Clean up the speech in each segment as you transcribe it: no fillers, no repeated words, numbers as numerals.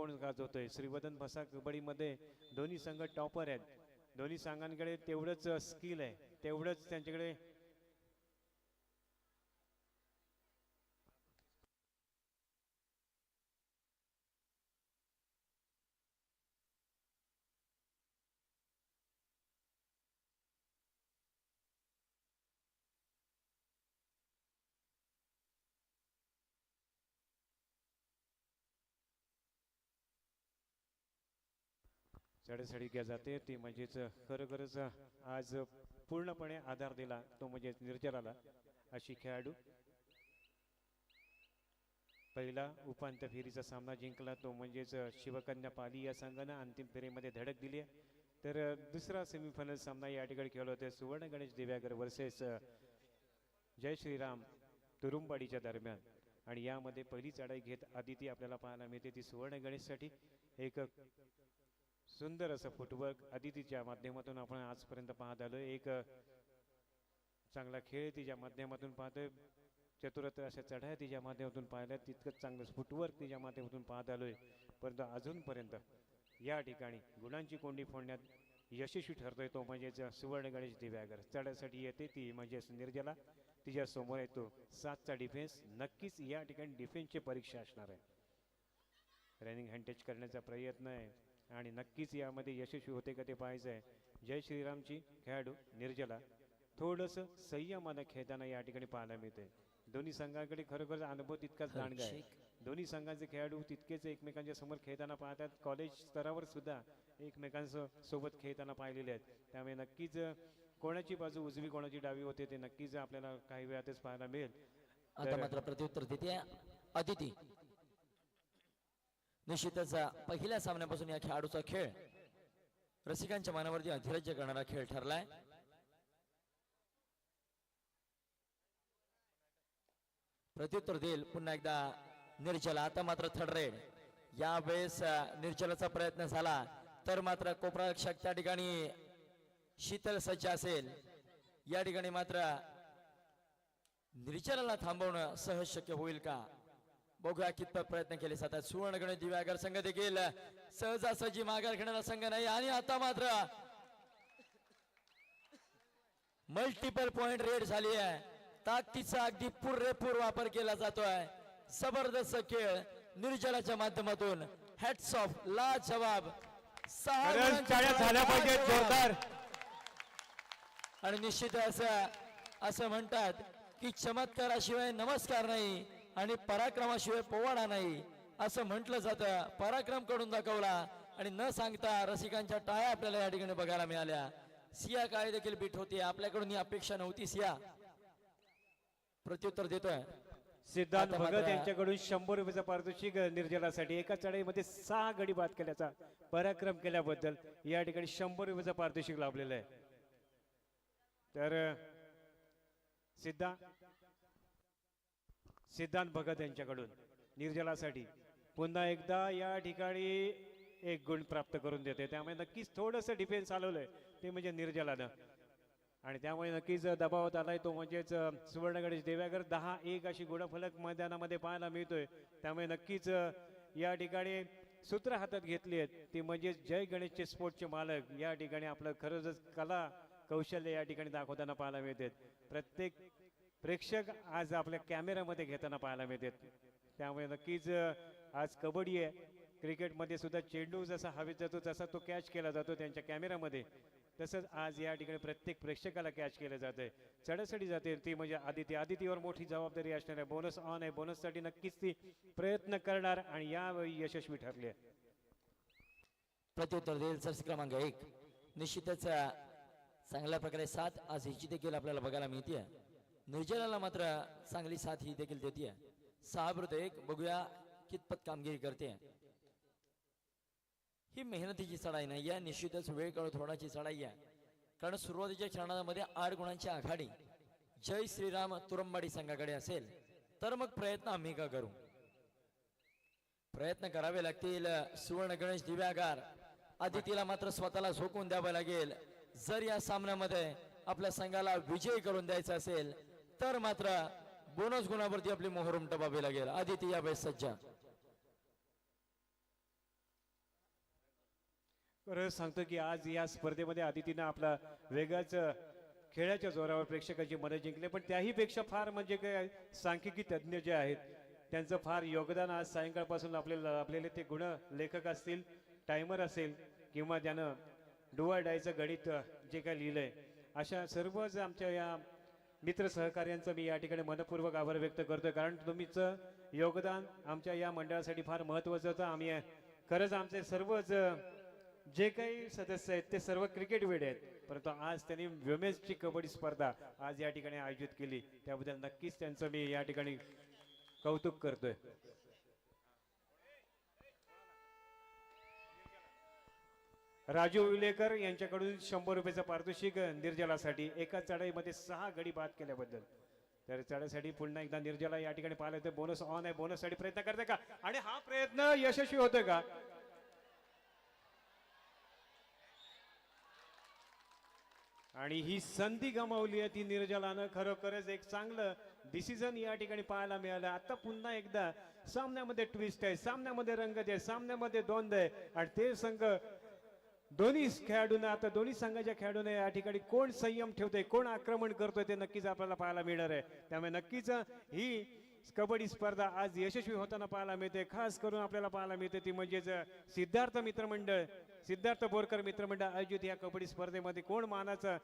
कोण गाजवतोय. श्रीवर्धन भसा कबड्डीमध्ये दोन्ही संघ टॉपर आहेत. दोन्ही संघांकडे तेवढंच स्किल आहे, तेवढंच त्यांच्याकडे चढसडी केली जाते ती म्हणजेच खरोखरच आज पूर्णपणे आधार दिला तो म्हणजे निर्जराला. अशी खेळाडू पहिला उपांत्य फेरीचा सामना जिंकला तो म्हणजेच शिवकन्या पाली या संघानं अंतिम फेरीमध्ये धडक दिली आहे. तर दुसरा सेमीफायनल सामना या ठिकाणी खेळला होता सुवर्ण गणेश दिव्यागर वर्सेस जय श्रीराम तुरुंबाडीच्या दरम्यान. आणि यामध्ये पहिली चढाई घेत आदिती आपल्याला पाहायला मिळते. ती सुवर्ण गणेशसाठी एक सुंदर असं फुटवर्क आदितीच्या माध्यमातून आपण आजपर्यंत पाहत आलोय. एक चांगला खेळ तिच्या माध्यमातून पाहतोय. चतुरता अशा चढाया तिच्या माध्यमातून पाहिल्या. तितकंच चांगलं फुटवर्क तिच्या माध्यमातून पाहत आलोय. परंतु अजूनपर्यंत या ठिकाणी गुणांची कोंडी फोडण्यात यशस्वी ठरतोय तो म्हणजेच सुवर्ण गणेश दिव्यागर. चढायसाठी येते ती म्हणजेच निर्जला. तिच्या समोर येतो 7चा डिफेन्स. नक्कीच या ठिकाणी डिफेन्सची परीक्षा असणार आहे. रनिंग हँड टच करण्याचा प्रयत्न आहे आणि नक्कीच यामध्ये यशस्वी होते का ते पाहायचं आहे. जय श्रीरामची खेळाडू निर्जला थोडंसं संयमानं खेळताना या ठिकाणी पाहायला मिळते. दोन्ही संघाकडे खरोखर अनुभव तितकाच दांडगा आहे. दोन्ही संघाचे खेळाडू तितकेच एकमेकांच्या समोर खेळताना पाहतात. कॉलेज स्तरावर सुद्धा एकमेकांसोबत खेळताना पाहिलेले आहेत. त्यामुळे नक्कीच कोणाची बाजू उजवी कोणाची डावी होते ते नक्कीच आपल्याला काही वेळातच पाहायला मिळेल. आता मात्र प्रत्युत्तर देते अदिती. निश्चितच पहिल्या सामन्यापासून या खेळाडूचा खेळ रसिकांच्या मनावरती अधिराज्य करणारा खेळ ठरलाय. प्रत्युत्तर देईल पुन्हा एकदा निर्जला. आता मात्र थर्ड रेड. यावेळेस निर्जलाचा प्रयत्न झाला तर मात्र कोपरा रक्षक त्या ठिकाणी शीतल सज्ज असेल. या ठिकाणी मात्र निर्जलाला थांबवणं सहज शक्य होईल का बघूया कितपत प्रयत्न केले जातात. सुवर्ण गणेश दिव्यागर संघ देखील सहजासहजी माघार घेणारा संघ नाही. आणि आता मात्र मल्टिपल पॉइंट रेड झाली आहे. ताकदीचा अगदी पुरेपूर वापर केला जातोय. जबरदस्त खेळ निर्जलाच्या माध्यमातून. हॅट्स ऑफ ला जवाब. झाल्या पाहिजे जोरदार. आणि निश्चित असं म्हणतात की चमत्काराशिवाय नमस्कार नाही आणि पराक्रमाशिवाय पोवाडा नाही असं म्हटलं जातं. पराक्रम कडून दाखवला आणि न सांगता रसिकांच्या टाळ्या आपल्याला या ठिकाणी बघायला मिळाल्या. सिया काय देखील बीट होती. आपल्याकडून ही अपेक्षा नव्हती. सिया प्रत्युत्तर देतोय. सिद्धांत भगत यांच्याकडून 100 रुपयाचा पारितोषिक निर्जलासाठी. एका चढाईमध्ये 6 गडी बाद केल्याचा पराक्रम केल्याबद्दल या ठिकाणी 100 रुपयाचा पारितोषिक लाभलेलं आहे. तर सिद्धांत भगत यांच्याकडून निर्जलासाठी पुन्हा एकदा या ठिकाणी 1 गुण प्राप्त करून देते. त्यामुळे नक्कीच थोडंसं डिफेन्स चालवलंय ते म्हणजे निर्जलानं आणि त्यामुळे नक्कीच दबावात आलाय तो म्हणजेच सुवर्ण गणेश दिव्यागर. 10-1 अशी गुणफलक मैदानामध्ये पाहायला मिळतोय. त्यामुळे नक्कीच या ठिकाणी सूत्र हातात घेतली आहेत ती म्हणजेच जय गणेशचे स्पोर्टचे मालक या ठिकाणी आपलं खरंच कला कौशल्य या ठिकाणी दाखवताना पाहायला मिळतात. प्रत्येक प्रेक्षक आज आपल्या कॅमेऱ्यामध्ये घेताना पाहायला मिळतात. त्यामुळे नक्कीच आज कबड्डी आहे. क्रिकेटमध्ये सुद्धा चेंडू जसा हवेत जातो तसा तो कॅच केला जातो त्यांच्या कॅमेऱ्यामध्ये. तसंच आज या ठिकाणी प्रत्येक प्रेक्षकाला कॅच केलं जातंय. चढसडी जाते ती म्हणजे आदितीवर मोठी जबाबदारी असणार आहे. बोनस ऑन आहे. बोनससाठी नक्कीच ती प्रयत्न करणार आणि यावेळी यशस्वी ठरले. प्रत्युत्तर देईल सर्स क्रमांक 1. निश्चितच चांगल्या प्रकारे साथ आज हिची देखील आपल्याला बघायला मिळते. निर्जलाला मात्र चांगली साथ ही देखील देते. 6-1 बघूया कितपत कामगिरी करते. ही मेहनतीची चढाई नाही आहे. निश्चितच वेळ काढून होण्याची चढाई आहे. कारण सुरुवातीच्या क्षणामध्ये 8 गुणांची आघाडी जय श्रीराम तुरंबाडी संघाकडे असेल तर मग प्रयत्न आम्ही का करू. प्रयत्न करावे लागतील. सुवर्ण गणेश दिव्यागार आदितीला मात्र स्वतःला झोकून द्यावं लागेल. जर या सामन्यामध्ये आपल्या संघाला विजय करून द्यायचा असेल तर मात्र बोनस गुणावरती आपली मोहर उमटवावी लागेल. आदिती यावेळेस सज्ज. खरं सांगतो की आज या स्पर्धेमध्ये आदितीनं आपला वेगळाच खेळाच्या जोरावर प्रेक्षकांची मनं जिंकले, पण त्याही पेक्षा फार म्हणजे काय सांख्यिकी तज्ज्ञ जे आहेत त्यांचं फार योगदान आज सायंकाळपासून आपलेले ते गुण लेखक असतील, टायमर असेल किंवा त्यानं डुआ डायचं गणित जे काय लिहिलंय, अशा सर्वच आमच्या या मित्र सहकार्यांचं मी या ठिकाणी मनपूर्वक आभार व्यक्त करतोय, कारण तुमचं योगदान आमच्या या मंडळासाठी फार महत्त्वाचं होतं. आम्ही खरंच आमचे सर्वच जे काही सदस्य आहेत ते सर्व क्रिकेट वेडे आहेत, परंतु आज त्यांनी विमेन्सची कबड्डी स्पर्धा आज या ठिकाणी आयोजित केली, त्याबद्दल नक्कीच त्यांचं मी या ठिकाणी कौतुक करतोय. राजू विलेकर यांच्याकडून 100 रुपयाचं पारितोषिक निर्जलासाठी एका चढाईमध्ये 6 गडी बाद केल्याबद्दल. तर चढाईसाठी पुन्हा एकदा निर्जला या ठिकाणी पाहिलं तर बोनस ऑन आहे, बोनस साठी प्रयत्न करते का आणि हा प्रयत्न यशस्वी होतोय का? आणि ही संधी गमावली आहे ती निर्जलानं. खरोखरच एक चांगलं डिसिजन या ठिकाणी पाहायला मिळालं. आता पुन्हा एकदा सामन्यामध्ये ट्विस्ट आहे, सामन्यामध्ये रंगत आहे, सामन्यामध्ये द्वंद्व आहे आणि ते संघ दोन्ही खेळाडूंना आता दोन्ही संघाच्या खेळाडूंना या ठिकाणी कोण संयम ठेवतोय, कोण आक्रमण करतोय ते नक्कीच आपल्याला पाहायला मिळणार आहे. त्यामुळे नक्कीच ही कबड्डी स्पर्धा आज यशस्वी होताना पाहायला मिळते. खास करून आपल्याला पाहायला मिळते ती म्हणजेच सिद्धार्थ बोरकर मित्रमंडळ आयोजित या कबड्डी स्पर्धेमध्ये कोण मानाचं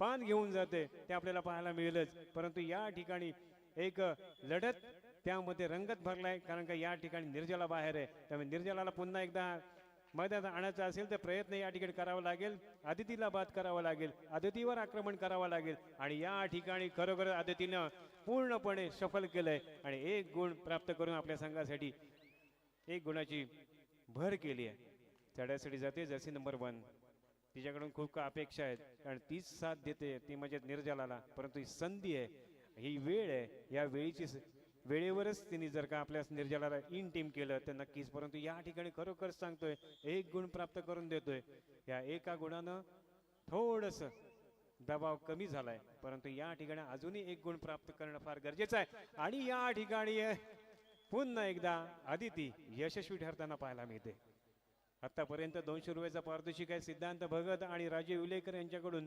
पान घेऊन जाते ते आपल्याला पाहायला मिळेलच. परंतु या ठिकाणी एक लढत त्यामध्ये रंगत भरलाय, कारण का या ठिकाणी निर्जला बाहेर आहे. त्यामुळे निर्जलाला पुन्हा एकदा मैदानात आणायचं असेल तर प्रयत्न या ठिकाणी करावा लागेल. आदितीला बाद करावा लागेल, आदितीवर आक्रमण करावं लागेल आणि या ठिकाणी खरोखर आदितीनं पूर्णपणे सफल केलंय आणि 1 गुण प्राप्त करून आपल्या संघासाठी 1 गुणाची भर केली आहे. चढ्यासाठी जाते जर्सी नंबर 1. तिच्याकडून खूप अपेक्षा आहेत, कारण तीच साथ देते ती म्हणजे निर्जलाला. परंतु ही संधी आहे, ही वेळ आहे, या वेळेवरच तिने जर का आपल्या निर्जलाला इन टीम केलं तर नक्कीच. परंतु या ठिकाणी खरोखर सांगतोय 1 गुण प्राप्त करून देतोय. या एका गुणानं थोडस दबाव कमी झालाय, परंतु या ठिकाणी अजूनही 1 गुण प्राप्त करणं फार गरजेचं आहे. आणि या ठिकाणी पुन्हा एकदा आदिती यशस्वी ठरताना पाहायला मिळते. आतापर्यंत 200 रुपयाचा पारितोषिक आहे सिद्धांत भगत आणि राजीव विलेकर यांच्याकडून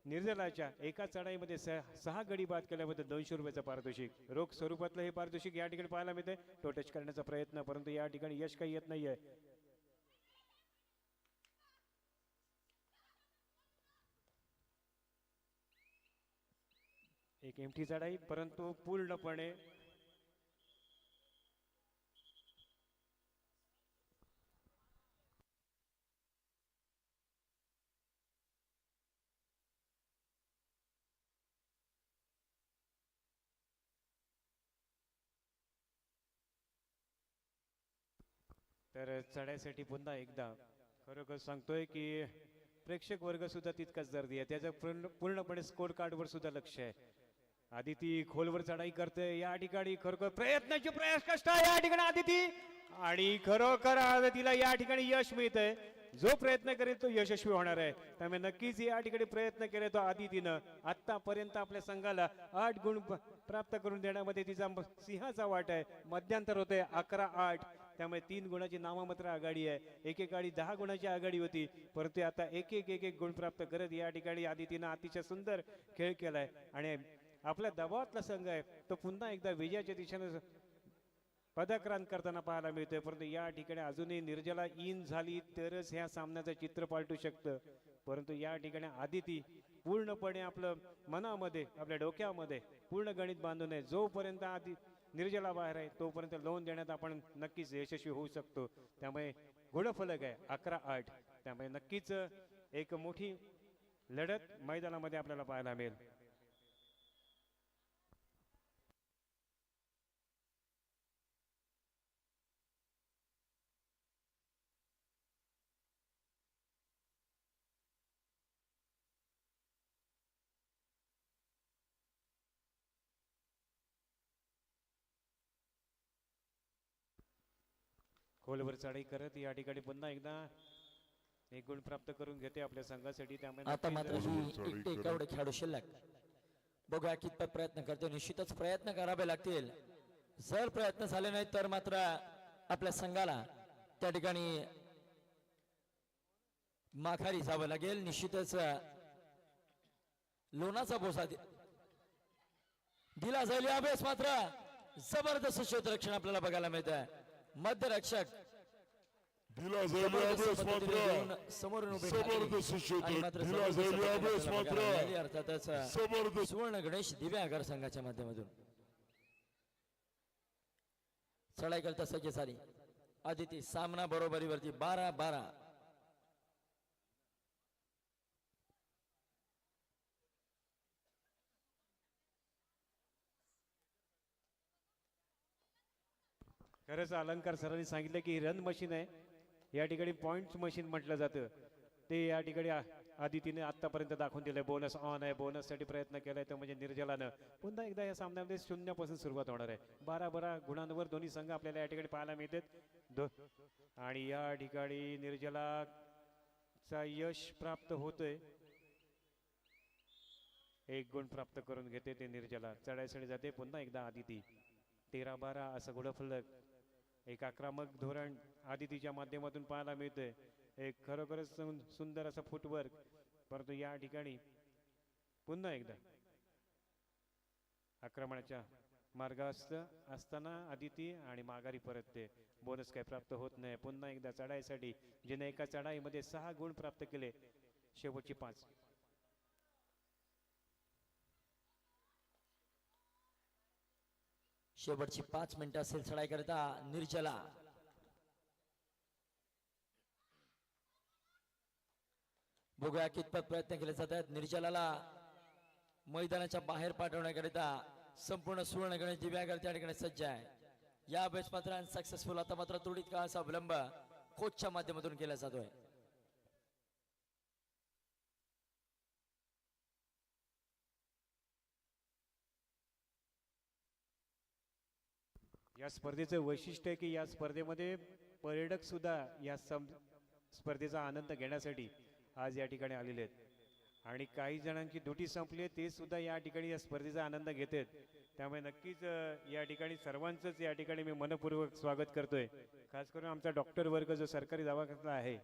निर्जलाच्या एका चढाईमध्ये 6 गडी बाद केल्याबद्दल 200 रुपयाचं पारितोषिक. रोख स्वरूपातलं हे पारितोषिक या ठिकाणी पाहायला मिळते. टोटच करण्याचा प्रयत्न, परंतु या ठिकाणी यश काही येत नाहीये. एक एमटी चढाई, परंतु पूर्णपणे तर चढाईसाठी पुन्हा एकदा खरोखर सांगतोय की प्रेक्षक वर्ग सुद्धा तितकाच गर्दी आहे. त्याचं पूर्णपणे स्कोर कार्डवर सुद्धा लक्ष आहे. आदिती खोलवर चढाई करते या ठिकाणी. खरोखर प्रयत्नाची प्रयास कष्ट या ठिकाणी आदिती आणि खरोखर आदितीला या ठिकाणी यश मिळतंय. जो प्रयत्न करेल तो यशस्वी होणार आहे. त्यामुळे नक्कीच या ठिकाणी प्रयत्न केले तो आदितीनं आतापर्यंत आपल्या संघाला 8 गुण प्राप्त करून देण्यामध्ये तिचा सिंहाचा वाटा आहे. मध्यांतर होते 11-8. त्यामुळे 3 गुणाची नाममात्र आघाडी आहे. एकेकाळी 10 गुणाची आघाडी होती, परंतु आता एक गुण प्राप्त करत या ठिकाणी आदितीनं अतिशय सुंदर खेळ केलाय आणि आपल्या दबावातला संघ आहे तो पुन्हा एकदा विजयाच्या दिशेने पदक्रांत करताना पाहायला मिळतोय. परंतु या ठिकाणी अजूनही निर्जला इन झाली तरच ह्या सामन्याचं चित्र पालटू शकतं. परंतु या ठिकाणी आदिती पूर्णपणे आपलं मनामध्ये आपल्या डोक्यामध्ये पूर्ण गणित बांधून आहे. जोपर्यंत निर्जला बाहेर आहे तोपर्यंत लोन देण्यात आपण नक्कीच यशस्वी होऊ शकतो. त्यामुळे गुणफलक आहे 11-8. त्यामुळे नक्कीच एक मोठी लढत मैदानामध्ये आपल्याला पाहायला मिळेल. खोलवर चढाई करत या ठिकाणी पुन्हा एकदा 1 गुण प्राप्त करून घेते आपल्या संघासाठी. त्यामुळे आता मात्र ही एकटे एवढे खेळाडू शिल्लक. बघूया कितपत प्रयत्न करतो. निश्चितच प्रयत्न करावे लागतील. जर प्रयत्न झाले नाही तर मात्र आपल्या संघाला त्या ठिकाणी माघारी जावं लागेल निश्चितच. लोणाचा बोसा दिला जाईल यावेळेस मात्र जबरदस्त क्षेत्ररक्षण आपल्याला बघायला मिळत आहे. मध्यरक्षक दिला जाईल यावेळेस मात्र समोरून उभे जबरदस्त आणि क्षेत्र मात्र दिला जाईल यावेळेस मात्र अर्थातच जबरदस्त सुवर्ण गणेश दिव्या आगार संघाच्या माध्यमातून चढाई करता सज्ज सारी आदिती. सामना बरोबरीवरती 12-12. खरंच अलंकार सरांनी सांगितलं की रन मशीन आहे, या ठिकाणी पॉइंट मशीन म्हटलं जातं. ते या ठिकाणी आदितीने आतापर्यंत दाखवून दिलंय. बोनस ऑन आहे, बोनससाठी प्रयत्न केलाय तर म्हणजे निर्जलानं. पुन्हा एकदा या सामन्यामध्ये 0 सुरुवात होणार आहे. 12 गुणांवर दोन्ही संघ आपल्याला या ठिकाणी पाहायला मिळतात. आणि या ठिकाणी निर्जलाचा यश प्राप्त होतोय. 1 गुण प्राप्त करून घेते ते निर्जला. चढाईसाठी जाते पुन्हा एकदा आदिती. 13-12 असं गुणफलक. एक आक्रमक धोरण आदितीच्या माध्यमातून पाहायला मिळतंय. एक खरोखरच सुंदर असं फुटवर्क. परंतु या ठिकाणी पुन्हा एकदा आक्रमणाच्या मार्गास्थ असताना आदिती आणि माघारी परतते. बोनस काही प्राप्त होत नाही. पुन्हा एकदा चढाईसाठी जिने एका चढाईमध्ये 6 गुण प्राप्त केले, शेवटची 5. शेवटची 5 मिनिटं असेल चढाई करता निर्जला. बघूया कितपत प्रयत्न केले जात आहेत. निर्जलाला मैदानाच्या बाहेर पाठवण्याकरिता संपूर्ण सुवर्ण गणेश दिव्यागर त्या ठिकाणी सज्ज आहे. या बेस मात्र सक्सेसफुल. आता मात्र थोडीच काळाचा अवलंब कोचच्या माध्यमातून केला जातोय. या स्पर्धेचं वैशिष्ट्य आहे की या स्पर्धेमध्ये पर्यटक सुद्धा या स्पर्धेचा आनंद घेण्यासाठी आज या ठिकाणी आलेले आहेत. आणि काही जणांची ड्युटी संपली आहे, ते सुद्धा या ठिकाणी या स्पर्धेचा आनंद घेत आहेत. त्यामुळे नक्कीच या ठिकाणी सर्वांचंच या ठिकाणी मी मनपूर्वक स्वागत करतोय. खास करून आमचा डॉक्टर वर्ग जो सरकारी दवाखाना आहे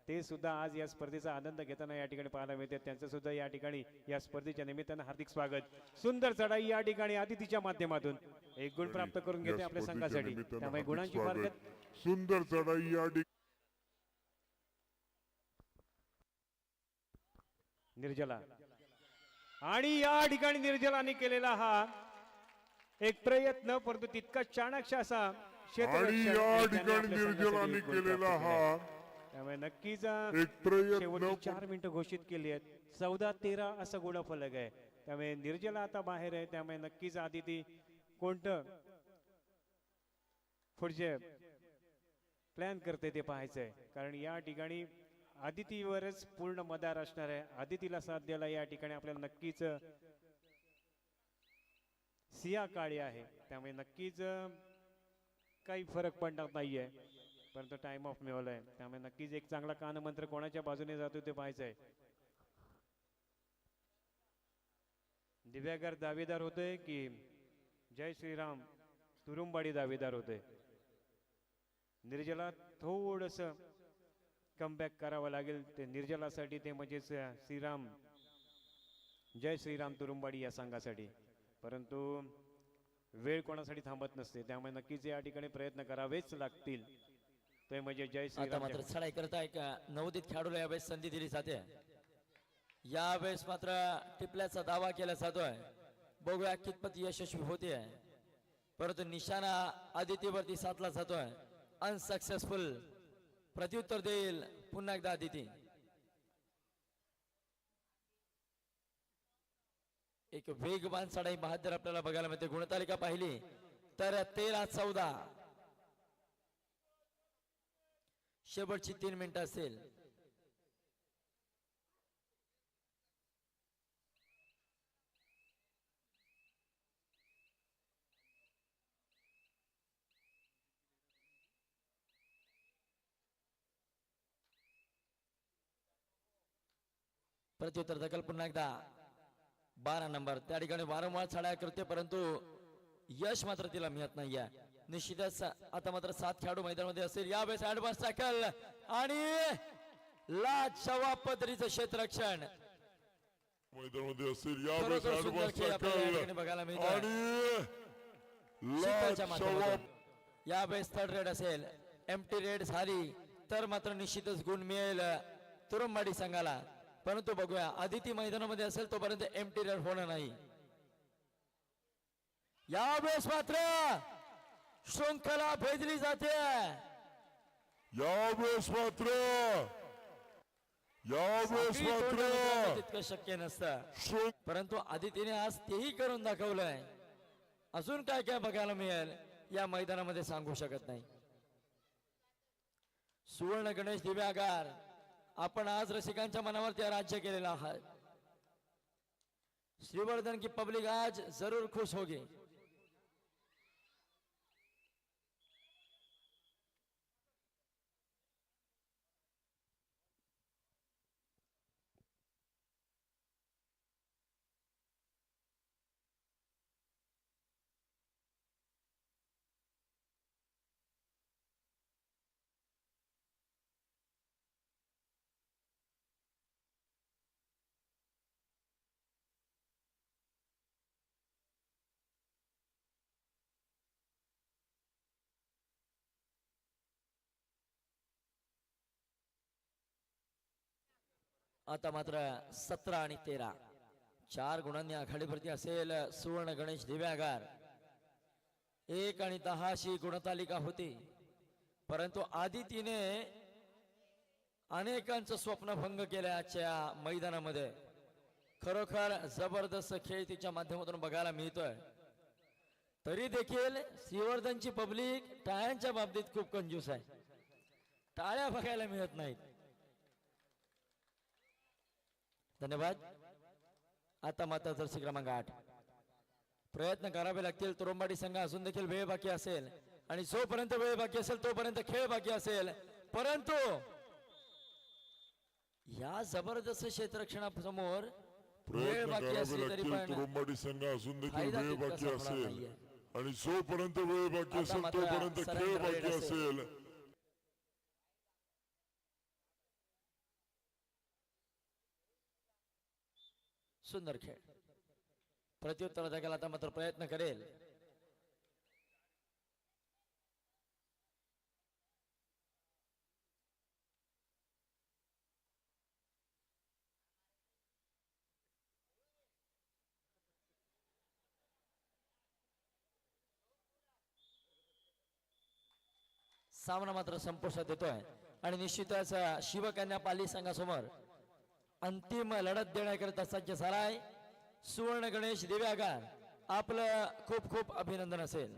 ते सुद्धा आज या स्पर्धेचा आनंद घेताना या ठिकाणी पाहायला मिळते. त्यांचं सुद्धा या ठिकाणी या स्पर्धेच्या निमित्तानं हार्दिक स्वागत. सुंदर चढाई या ठिकाणी आदितीच्या माध्यमातून 1 गुण प्राप्त करून घेते आपल्या संघासाठी. त्यामुळे गुणांची फारकत. सुंदर चढाई या निर्जला आणि या ठिकाणी निर्जलाने केलेला हा एक प्रयत्न, परंतु तितका चाणक्य असा आणि या ठिकाणी निर्जलाने केलेला हा त्यामुळे नक्कीच एक प्रयत्न शेवटची 4 मिनिटं घोषित केली आहेत. 14-13 असं गुणफलक आहे. त्यामुळे निर्जला आता बाहेर आहे. त्यामुळे नक्कीच आदिती कोणतं पुढचे प्लॅन करते ते पाहायचंय. कारण या ठिकाणी आदितीवरच पूर्ण मदार असणार आहे. आदितीला साथ द्यायला या ठिकाणी आपल्याला नक्कीच सिया काळी आहे. त्यामुळे नक्कीच काही फरक पडणार नाहीये. परंतु टाइम ऑफ मिळवलाय. त्यामुळे नक्कीच एक चांगला कानमंत्र कोणाच्या बाजूने जातो ते पाहायचंय. दिव्यागर दावेदार होतोय की जय श्रीराम तुरुंबाडी दावेदार होते. निर्जला थोडस कमबॅक करावं लागेल ते निर्जलासाठी. ते म्हणजेच श्रीराम जय श्रीराम तुरुंबाडी या संघासाठी. परंतु वेळ कोणासाठी थांबत नसते. त्यामुळे नक्कीच या ठिकाणी प्रयत्न करावेच लागतील. ते म्हणजे जय आता श्रीराम. मात्र चढाई करता एक नवोदित खेळाडूला यावेळेस संधी दिली जाते. यावेळेस मात्र टिपल्याचा दावा केला जातोय. बघूया कितपत यशस्वी होते. परंतु निशाणा आदितीवरती साधला जातोय. अनसक्सेसफुल. प्रत्युत्तर देईल पुन्हा एकदा आदिती. एक वेगवान चढाई बहादर आपल्याला बघायला मिळते. गुणतालिका पाहिली तर 13-14. शेवटची 3 मिनिटं असेल. प्रत्युत्तर दखल पुन्हा एकदा 12 नंबर त्या ठिकाणी वारंवार चढाया करते परंतु यश मात्र तिला मिळत नाहीये. निश्चितच आता मात्र 7 खेळाडू मैदानामध्ये असेल. यावेळेस ऍडव्हान्स टॅकल आणि लाजवा पदरीचं क्षेत्ररक्षण मैदानामध्ये असेल यावेळेस खरोखर सुंदर ऍडव्हान्स खेळ आपल्याला या ठिकाणी टॅकल बघायला मिळतोय. आणि शीतलच्या लाजवाब माध्यमातून यावेळेस थर्ड रेड असेल, एमटी रेड झाली तर मात्र निश्चितच गुण मिळेल तुरुंबाडी संघाला. परंतु बघूया आदिती मैदानामध्ये असेल तोपर्यंत एमटी रेड होणार नाही. यावेळेस मात्र शृंखला भेदली जाते. यावेळेस मात्र साखळी तोडणं तितकं शक्य नसतं, शृंख- परंतु आदितीने आज तेही करून दाखवलंय. अजून काय काय बघायला मिळेल या मैदानामध्ये सांगू शकत नाही. सुवर्ण गणेश दिव्यागार, आपण आज रसिकांच्या मनावरती राज्य केलेलं आहात. श्रीवर्धन की पब्लिक आज जरूर खुश होगी. आता मात्र 17 आणि 13 4 गुणांनी आघाडीवरती असेल सुवर्ण गणेश दिव्यागार. 1 आणि 10 अशी गुणतालिका होती, परंतु आदितीने अनेकांचं स्वप्न भंग केलं आजच्या मैदानामध्ये. खरोखर जबरदस्त खेळ तिच्या माध्यमातून बघायला मिळतोय. तरी देखील श्रीवर्धनची पब्लिक टाळ्यांच्या बाबतीत खूप कंजूस आहे. टाळ्या बघायला मिळत नाहीत. धन्यवाद. आता मात्र जर्सी क्रमांक 8 प्रयत्न करावे लागतील. तुरुंबाडी संघ अजून देखील वेळ बाकी असेल आणि जोपर्यंत वेळ बाकी असेल तोपर्यंत खेळ बाकी असेल, परंतु या जबरदस्त क्षेत्ररक्षणासमोर वेळ प्रयत्न बाकी करावे असली तरी लागतील. पण तुरुंबाडी संघ अजून देखील फायदा वेळ तितकासा बाकी होणार असेल नाहीये. आणि जोपर्यंत वेळ बाकी आता असेल मात्र तोपर्यंत खेळ surrender बाकी rate असेल. असेल. सुंदर खेळ. प्रत्युत्तर देखील आता मात्र प्रयत्न करेल. सामना मात्र संपुष्टात येतोय आणि निश्चितच शिवकन्या पाली संघासमोर अंतिम लढत देण्याकरिता सज्ज झालाय सुवर्ण गणेश दिव्यागार. आपलं खूप खूप अभिनंदन असेल.